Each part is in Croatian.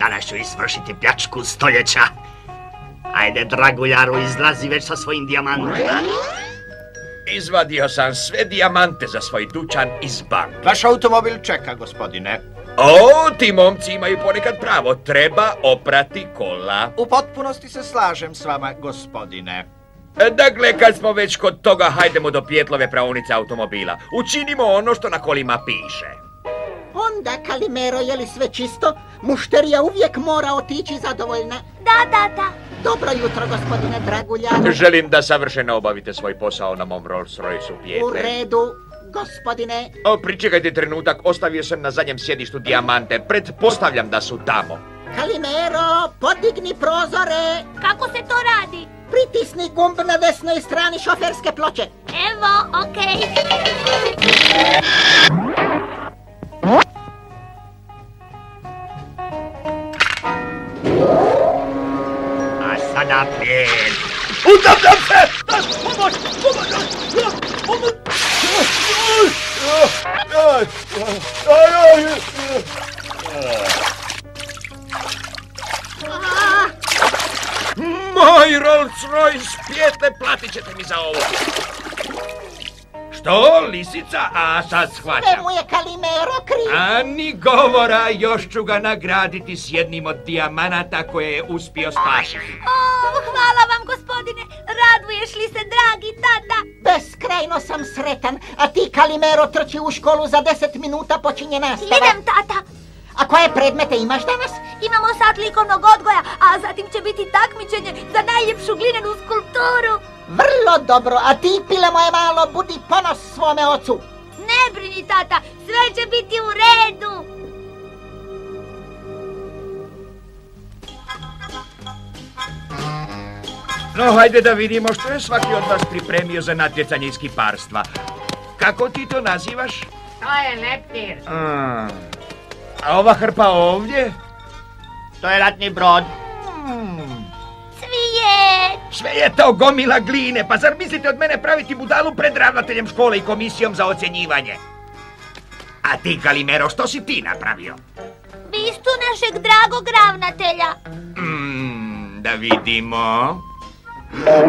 Danas ću isvršiti pljačku stoljeća. Ajde, Draguljaru, izlazi već sa svojim dijamantima. Izvadio sam sve dijamante za svoj dućan iz banke. Vaš automobil čeka, gospodine. O, ti momci imaju ponekad pravo. Treba oprati kola. U potpunosti se slažem s vama, gospodine. Dakle, kad smo već kod toga, hajdemo do Pijetlove praonice automobila. Učinimo ono što na kolima piše. Onda, Kalimero, je li sve čisto? Mušterija uvijek mora otići zadovoljna. Da. Dobro jutro, gospodine Draguljaru. Želim da savršeno obavite svoj posao na mom Rolls Royce-u, Pijetle. U redu, gospodine. Pričekajte trenutak, ostavio sam na zadnjem sjedištu dijamante. Pretpostavljam da su tamo. Kalimero, podigni prozore. Kako se to radi? Pritisni gumb na desnoj strani šoferske ploče. Evo, okej. A sada prijed. Utapljam se! Pomoć! Moj Rolls Royce, Pijetle, platit ćete mi za ovo. Što, lisica? A sad shvaćam. Sve mu je Kalimero kriv. A ni govora, još ću ga nagraditi s jednim od dijamanata koje je uspio spasiti. Hvala vam, gospodine. Raduješ li se, dragi tata? Beskrajno sam sretan, a ti, Kalimero, trči u školu, za 10 minuta počinje nastava. Idem, tata. A koje predmete imaš danas? Imamo sat likovnog odgoja, a zatim će biti takmičenje za najljepšu glinenu skulpturu. Vrlo dobro, a ti, pile moje malo, budi ponos svome ocu. Ne brini, tata, sve će biti u redu. No, hajde da vidimo što je svaki od vas pripremio za natjecanje iz kiparstva. Kako ti to nazivaš? To je leptir. A ova hrpa ovdje? To je ratni brod. Cvijet. Sve je to gomila gline, pa zar mislite od mene praviti budalu pred ravnateljem škole i komisijom za ocjenjivanje? A ti, Kalimero, što si ti napravio? Bistu našeg dragog ravnatelja. Da vidimo.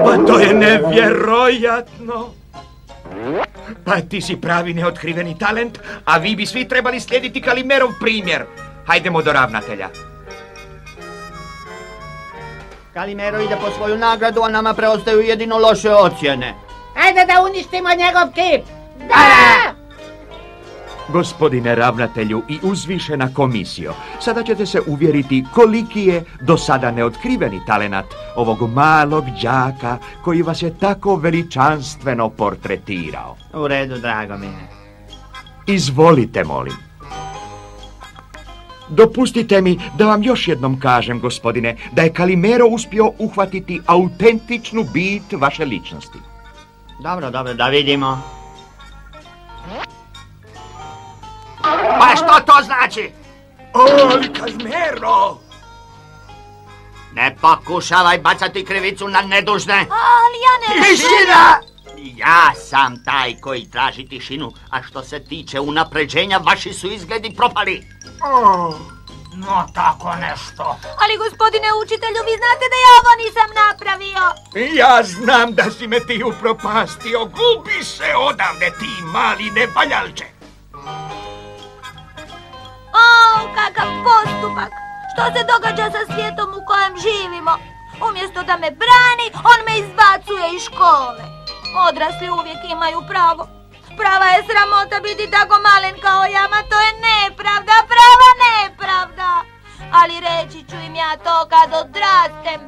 Pa to je nevjerojatno. Pa ti si pravi neotkriveni talent, a vi bi svi trebali slijediti Kalimerov primjer. Hajdemo do ravnatelja. Kalimero ide po svoju nagradu, a nama preostaju jedino loše ocjene. Ajde da uništimo njegov kip. Da! Gospodine ravnatelju i uzvišena komisijo, sada ćete se uvjeriti koliki je do sada neotkriveni talenat ovog malog đaka koji vas je tako veličanstveno portretirao. U redu, drago mi je. Izvolite, molim. Dopustite mi da vam još jednom kažem, gospodine, da je Kalimero uspio uhvatiti autentičnu bit vaše ličnosti. Dobro, da vidimo. Pa što to znači? Ali Kalimero! Ne pokušavaj bacati krivicu na nedužne. Ali ja ne... Tišina! Ja sam taj koji traži tišinu, a što se tiče unapređenja, vaši su izgledi propali. No tako nešto. Ali gospodine učitelju, vi znate da ja ovo nisam napravio. Ja znam da si me ti upropastio. Gubi se odavde, ti mali nevaljalče. Kakav postupak. Što se događa sa svijetom u kojem živimo? Umjesto da me brani, on me izbacuje iz škole. Odrasli uvijek imaju pravo. Prava je sramota biti tako malen kao ja, ma to je nepravda, prava nepravda. Ali reći ću im ja to kad odrastem.